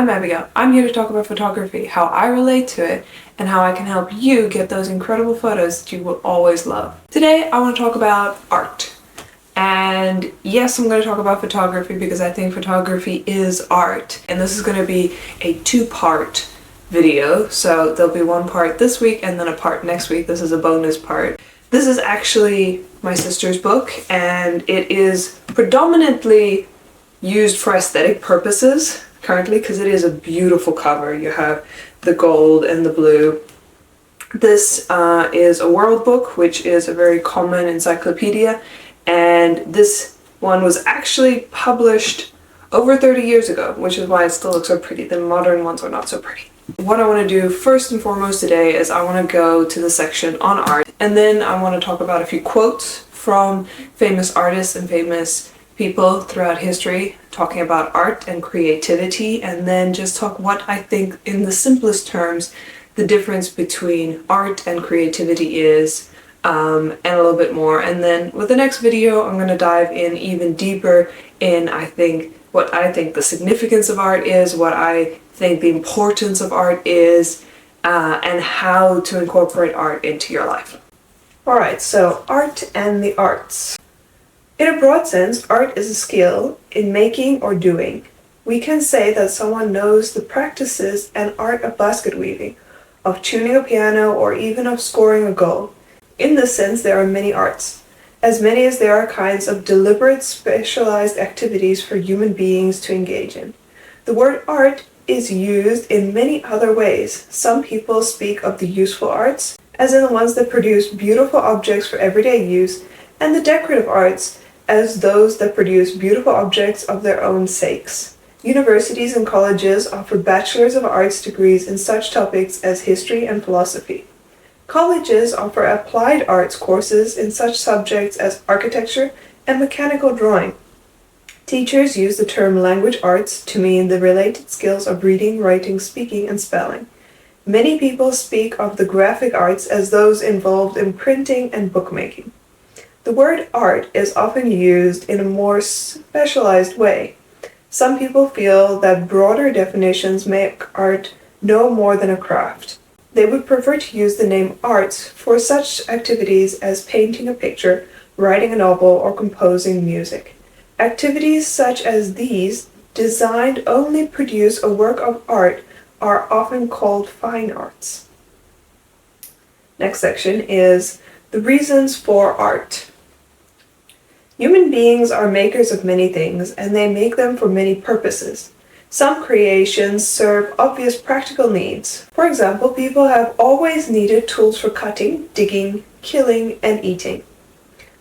I'm Abigail. I'm here to talk about photography, how I relate to it, and how I can help you get those incredible photos that you will always love. Today, I want to talk about art. And yes, I'm going to talk about photography because I think photography is art. And this is going to be a two-part video. So there'll be one part this week and then a part next week. This is a bonus part. This is actually my sister's book, and it is predominantly used for aesthetic purposes currently because it is a beautiful cover. You have the gold and the blue. This is a world book, which is a very common encyclopedia, and this one was actually published over 30 years ago, which is why it still looks so pretty. The modern ones are not so pretty. What I want to do first and foremost today is I want to go to the section on art, and then I want to talk about a few quotes from famous artists and famous people throughout history talking about art and creativity, and then just talk what I think in the simplest terms the difference between art and creativity is, and a little bit more. And then with the next video I'm going to dive in even deeper in what I think the significance of art is, what I think the importance of art is, and how to incorporate art into your life. Alright, so art and the arts. In a broad sense, art is a skill in making or doing. We can say that someone knows the practices and art of basket weaving, of tuning a piano, or even of scoring a goal. In this sense, there are many arts, as many as there are kinds of deliberate, specialized activities for human beings to engage in. The word art is used in many other ways. Some people speak of the useful arts, as in the ones that produce beautiful objects for everyday use, and the decorative arts, as those that produce beautiful objects of their own sakes. Universities and colleges offer Bachelors of Arts degrees in such topics as history and philosophy. Colleges offer applied arts courses in such subjects as architecture and mechanical drawing. Teachers use the term language arts to mean the related skills of reading, writing, speaking, and spelling. Many people speak of the graphic arts as those involved in printing and bookmaking. The word art is often used in a more specialized way. Some people feel that broader definitions make art no more than a craft. They would prefer to use the name arts for such activities as painting a picture, writing a novel, or composing music. Activities such as these, designed only to produce a work of art, are often called fine arts. Next section is the reasons for art. Human beings are makers of many things, and they make them for many purposes. Some creations serve obvious practical needs. For example, people have always needed tools for cutting, digging, killing, and eating.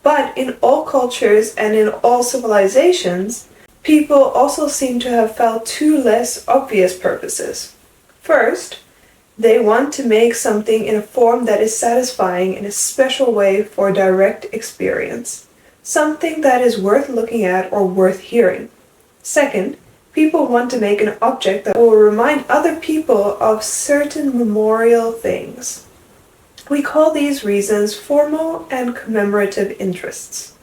But in all cultures and in all civilizations, people also seem to have felt two less obvious purposes. First, they want to make something in a form that is satisfying in a special way for direct experience. Something that is worth looking at or worth hearing. Second, people want to make an object that will remind other people of certain memorial things. We call these reasons formal and commemorative interests.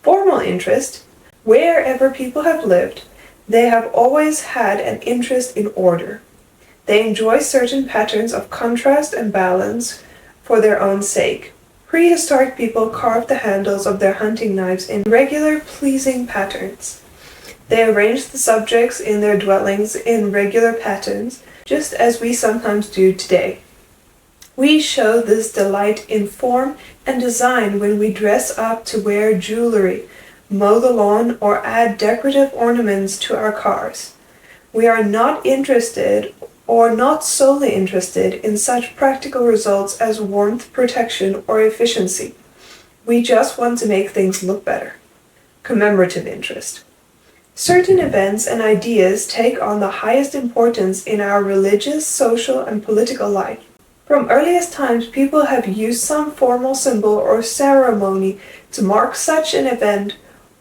Formal interest, wherever people have lived, they have always had an interest in order. They enjoy certain patterns of contrast and balance for their own sake. Prehistoric people carved the handles of their hunting knives in regular, pleasing patterns. They arranged the subjects in their dwellings in regular patterns, just as we sometimes do today. We show this delight in form and design when we dress up to wear jewelry, mow the lawn, or add decorative ornaments to our cars. We are not interested or not solely interested in such practical results as warmth, protection, or efficiency. We just want to make things look better. Commemorative interest. Certain events and ideas take on the highest importance in our religious, social, and political life. From earliest times, people have used some formal symbol or ceremony to mark such an event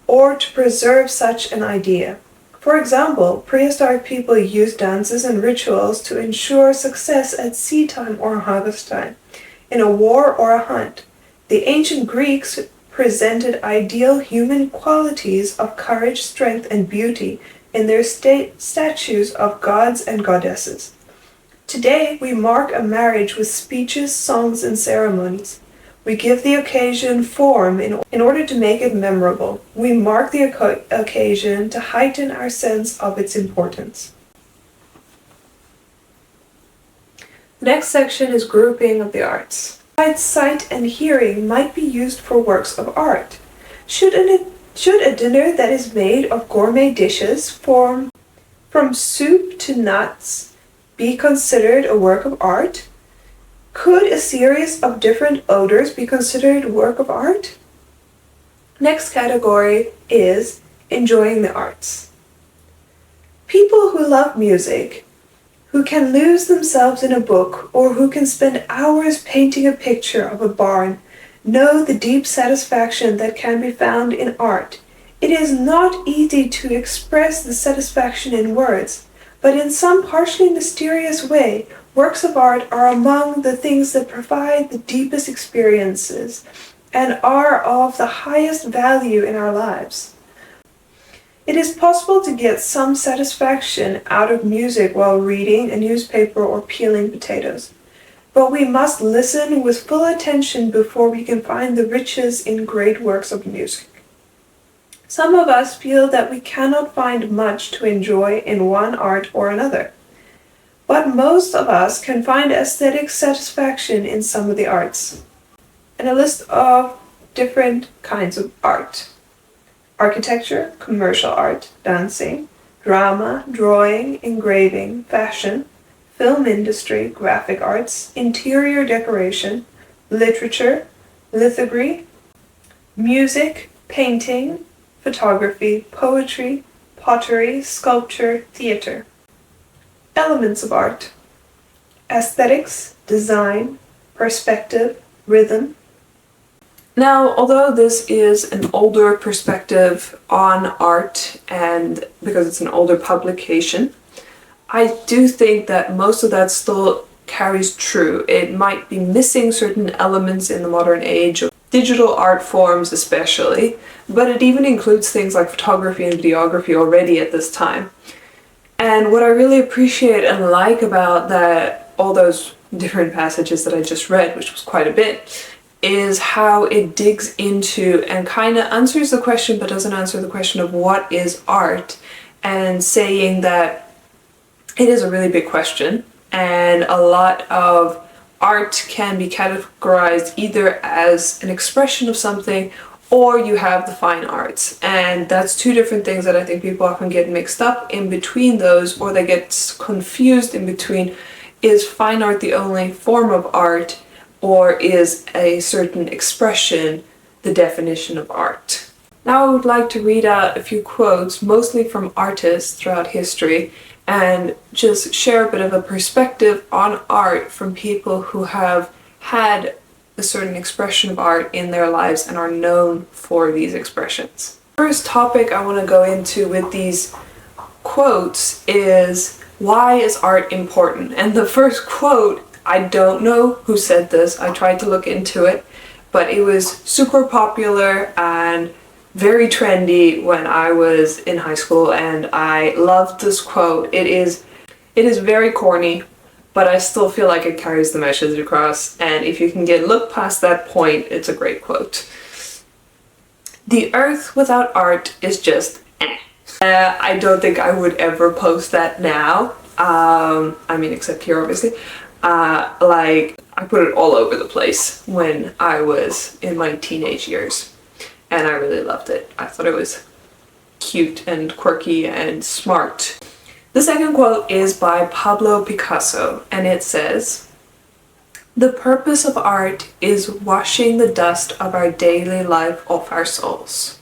or to preserve such an idea. For example, prehistoric people used dances and rituals to ensure success at seed time or harvest time, in a war or a hunt. The ancient Greeks presented ideal human qualities of courage, strength, and beauty in their statues of gods and goddesses. Today, we mark a marriage with speeches, songs, and ceremonies. We give the occasion form in order to make it memorable. We mark the occasion to heighten our sense of its importance. The next section is grouping of the arts. Sight and hearing might be used for works of art. Should a dinner that is made of gourmet dishes from soup to nuts be considered a work of art? Could a series of different odors be considered a work of art? Next category is enjoying the arts. People who love music, who can lose themselves in a book, or who can spend hours painting a picture of a barn, know the deep satisfaction that can be found in art. It is not easy to express the satisfaction in words, but in some partially mysterious way, works of art are among the things that provide the deepest experiences and are of the highest value in our lives. It is possible to get some satisfaction out of music while reading a newspaper or peeling potatoes, but we must listen with full attention before we can find the riches in great works of music. Some of us feel that we cannot find much to enjoy in one art or another, but most of us can find aesthetic satisfaction in some of the arts. And a list of different kinds of art: architecture, commercial art, dancing, drama, drawing, engraving, fashion, film industry, graphic arts, interior decoration, literature, lithography, music, painting, photography, poetry, pottery, sculpture, theater. Elements of art: aesthetics, design, perspective, rhythm. Now, although this is an older perspective on art, and because it's an older publication, I do think that most of that still carries true. It might be missing certain elements in the modern age of digital art forms especially, but it even includes things like photography and videography already at this time. And what I really appreciate and like about all those different passages that I just read, which was quite a bit, is how it digs into and kind of answers the question but doesn't answer the question of what is art, and saying that it is a really big question, and a lot of art can be categorized either as an expression of something, or you have the fine arts. And that's two different things that I think people often get mixed up in between those, or they get confused in between. Is fine art the only form of art, or is a certain expression the definition of art? Now I would like to read out a few quotes, mostly from artists throughout history, and just share a bit of a perspective on art from people who have had a certain expression of art in their lives and are known for these expressions. First topic I want to go into with these quotes is, why is art important? And the first quote, I don't know who said this, I tried to look into it, but it was super popular and very trendy when I was in high school, and I loved this quote. It is very corny, but I still feel like it carries the message across, and if you can look past that point, it's a great quote. The earth without art is just eh. I don't think I would ever post that now. Except here obviously. I put it all over the place when I was in my teenage years, and I really loved it. I thought it was cute and quirky and smart. The second quote is by Pablo Picasso, and it says, "The purpose of art is washing the dust of our daily life off our souls."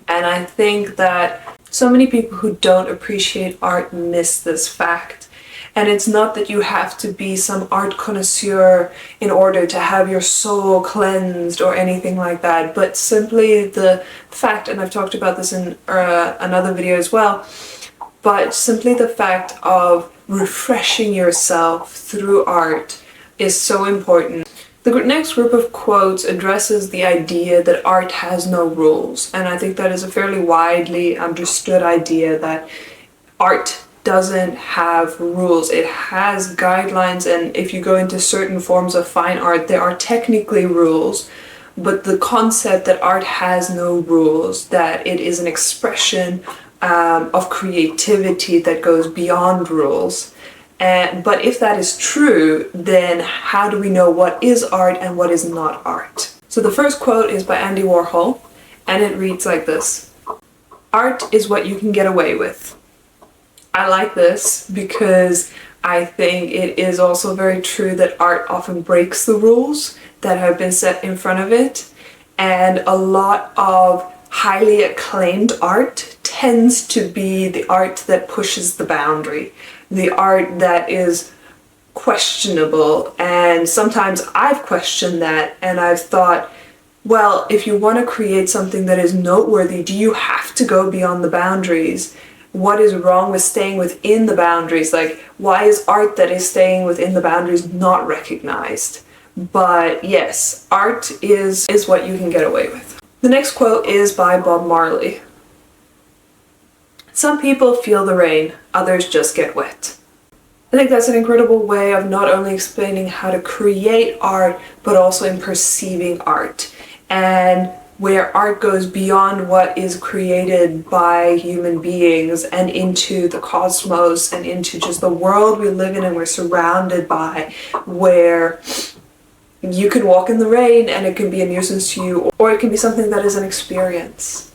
And I think that so many people who don't appreciate art miss this fact. And it's not that you have to be some art connoisseur in order to have your soul cleansed or anything like that, but simply the fact, and I've talked about this in another video as well, but simply the fact of refreshing yourself through art is so important. The next group of quotes addresses the idea that art has no rules, and I think that is a fairly widely understood idea, that art doesn't have rules. It has guidelines, and if you go into certain forms of fine art, there are technically rules, but the concept that art has no rules, that it is an expression of creativity that goes beyond rules. But if that is true, then how do we know what is art and what is not art? So the first quote is by Andy Warhol, and it reads like this: "Art is what you can get away with." I like this because I think it is also very true that art often breaks the rules that have been set in front of it, and a lot of highly acclaimed art tends to be the art that pushes the boundary, the art that is questionable. And sometimes I've questioned that, and I've thought, well, if you want to create something that is noteworthy, do you have to go beyond the boundaries? What is wrong with staying within the boundaries? Like, why is art that is staying within the boundaries not recognized? But yes, art is what you can get away with. The next quote is by Bob Marley. "Some people feel the rain, others just get wet." I think that's an incredible way of not only explaining how to create art, but also in perceiving art. And where art goes beyond what is created by human beings and into the cosmos and into just the world we live in and we're surrounded by, where you can walk in the rain and it can be a nuisance to you, or it can be something that is an experience.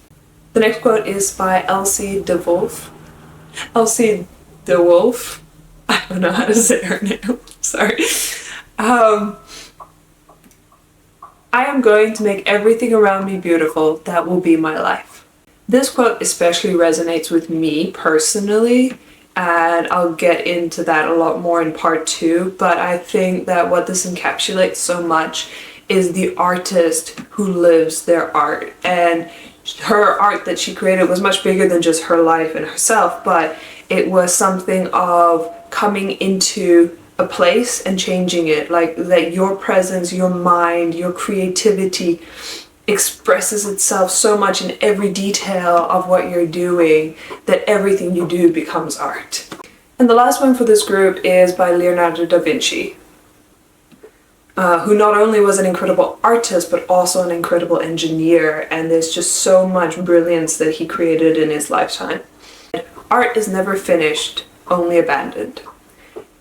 The next quote is by Elsie de Wolf. Elsie de Wolf. I don't know how to say her name. Sorry. "I am going to make everything around me beautiful. That will be my life." This quote especially resonates with me personally, and I'll get into that a lot more in part 2, but I think that what this encapsulates so much is the artist who lives their art. And her art that she created was much bigger than just her life and herself, but it was something of coming into a place and changing it, like that your presence, your mind, your creativity expresses itself so much in every detail of what you're doing that everything you do becomes art. And the last one for this group is by Leonardo da Vinci, who not only was an incredible artist but also an incredible engineer, and there's just so much brilliance that he created in his lifetime. Art is never finished, only abandoned.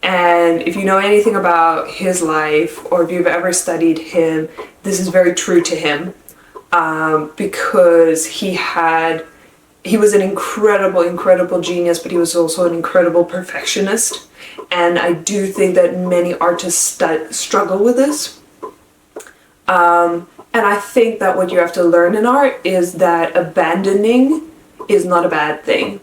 And if you know anything about his life, or if you've ever studied him, this is very true to him, because he was an incredible genius, but he was also an incredible perfectionist. And I do think that many artists struggle with this. And I think that what you have to learn in art is that abandoning is not a bad thing.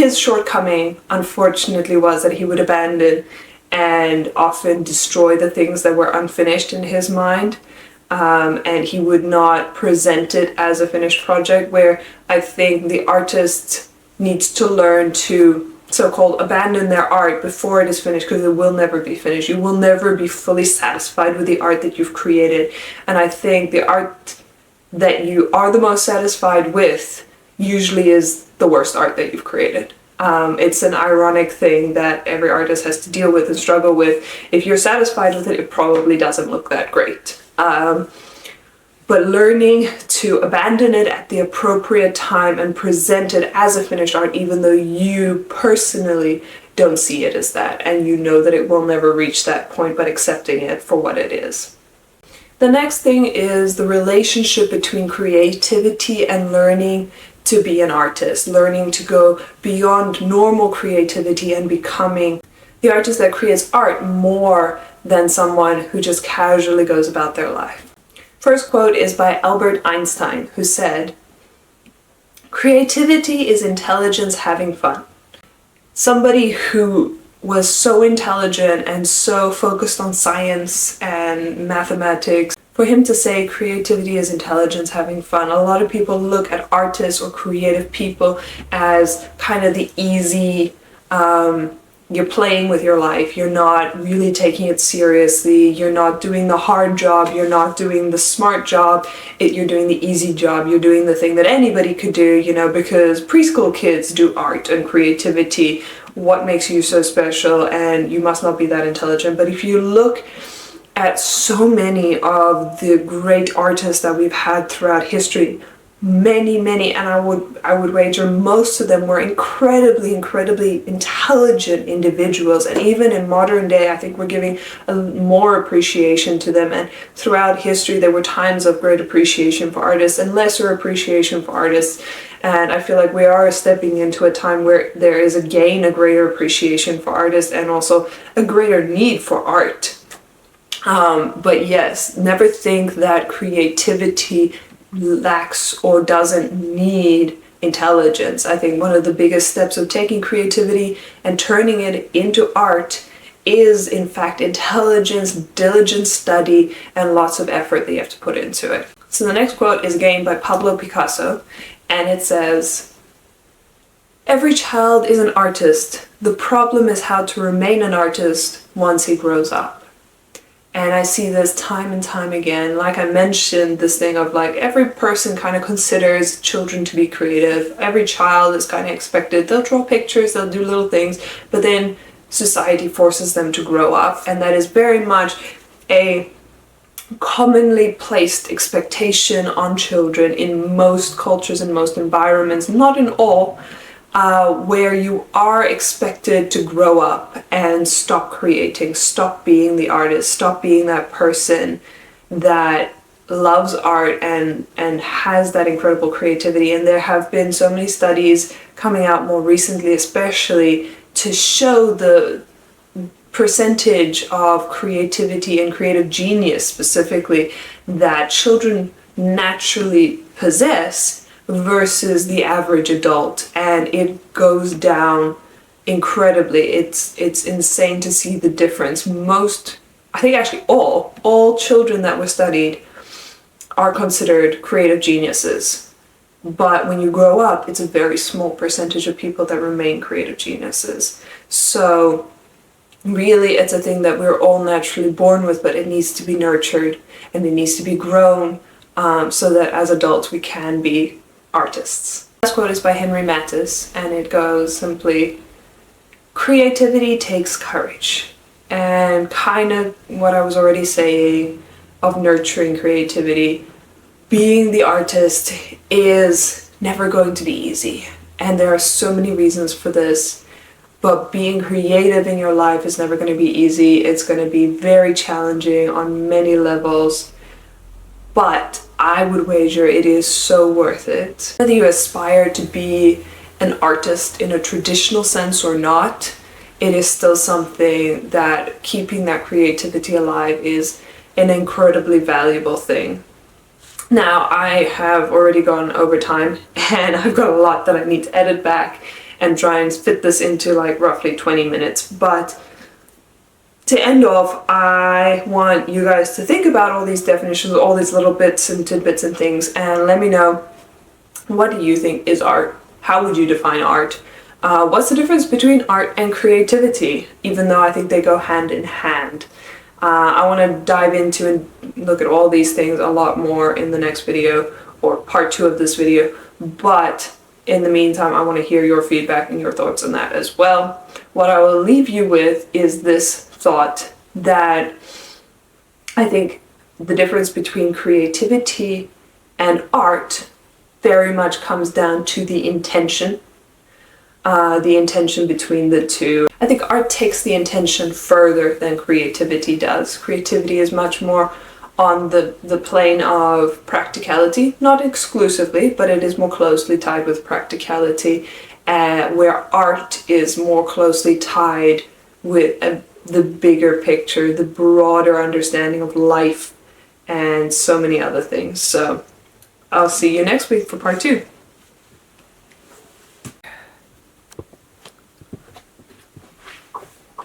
His shortcoming, unfortunately, was that he would abandon and often destroy the things that were unfinished in his mind, and he would not present it as a finished project, where I think the artist needs to learn to so-called abandon their art before it is finished, because it will never be finished. You will never be fully satisfied with the art that you've created. And I think the art that you are the most satisfied with usually is the worst art that you've created. It's an ironic thing that every artist has to deal with and struggle with. If you're satisfied with it, it probably doesn't look that great. But learning to abandon it at the appropriate time and present it as a finished art, even though you personally don't see it as that, and you know that it will never reach that point, but accepting it for what it is. The next thing is the relationship between creativity and learning to be an artist, learning to go beyond normal creativity and becoming the artist that creates art more than someone who just casually goes about their life. First quote is by Albert Einstein, who said, "Creativity is intelligence having fun." Somebody who was so intelligent and so focused on science and mathematics, for him to say creativity is intelligence having fun, a lot of people look at artists or creative people as kind of the easy you're playing with your life, you're not really taking it seriously, you're not doing the hard job, you're not doing the smart job, you're doing the easy job, you're doing the thing that anybody could do, you know, because preschool kids do art and creativity. What makes you so special? And you must not be that intelligent. But if you look at so many of the great artists that we've had throughout history, many, and I would wager most of them were incredibly intelligent individuals. And even in modern day, I think we're giving more appreciation to them. And throughout history, there were times of great appreciation for artists and lesser appreciation for artists. And I feel like we are stepping into a time where there is again a greater appreciation for artists and also a greater need for art. But yes, never think that creativity lacks or doesn't need intelligence. I think one of the biggest steps of taking creativity and turning it into art is in fact intelligence, diligent study, and lots of effort that you have to put into it. So the next quote is again by Pablo Picasso, and it says, "Every child is an artist. The problem is how to remain an artist once he grows up." And I see this time and time again. Like I mentioned, this thing of like every person kind of considers children to be creative. Every child is kind of expected. They'll draw pictures, they'll do little things, but then society forces them to grow up. And that is very much a commonly placed expectation on children in most cultures and most environments, not in all, where you are expected to grow up and stop creating, stop being the artist, stop being that person that loves art and has that incredible creativity. And there have been so many studies coming out more recently, especially to show the percentage of creativity and creative genius specifically that children naturally possess versus the average adult, and it goes down incredibly. It's insane to see the difference. Most, I think actually all children that were studied are considered creative geniuses, but when you grow up, it's a very small percentage of people that remain creative geniuses. So really it's a thing that we're all naturally born with, but it needs to be nurtured and it needs to be grown, so that as adults we can be artists. The last quote is by Henry Mattis, and it goes simply, "Creativity takes courage." And kind of what I was already saying of nurturing creativity, being the artist is never going to be easy. And there are so many reasons for this, but being creative in your life is never going to be easy. It's going to be very challenging on many levels, but I would wager it is so worth it. Whether you aspire to be an artist in a traditional sense or not, it is still something that keeping that creativity alive is an incredibly valuable thing. Now, I have already gone over time and I've got a lot that I need to edit back and try and fit this into like roughly 20 minutes, but to end off, I want you guys to think about all these definitions, all these little bits and tidbits and things, and let me know, what do you think is art? How would you define art? What's the difference between art and creativity, even though I think they go hand in hand? I want to dive into and look at all these things a lot more in the next video, or part 2 of this video, but in the meantime, I want to hear your feedback and your thoughts on that as well. What I will leave you with is this thought that I think the difference between creativity and art very much comes down to the intention between the two. I think art takes the intention further than creativity does. Creativity is much more on the plane of practicality, not exclusively, but it is more closely tied with practicality, where art is more closely tied with the bigger picture, the broader understanding of life, and so many other things. So I'll see you next week for part 2.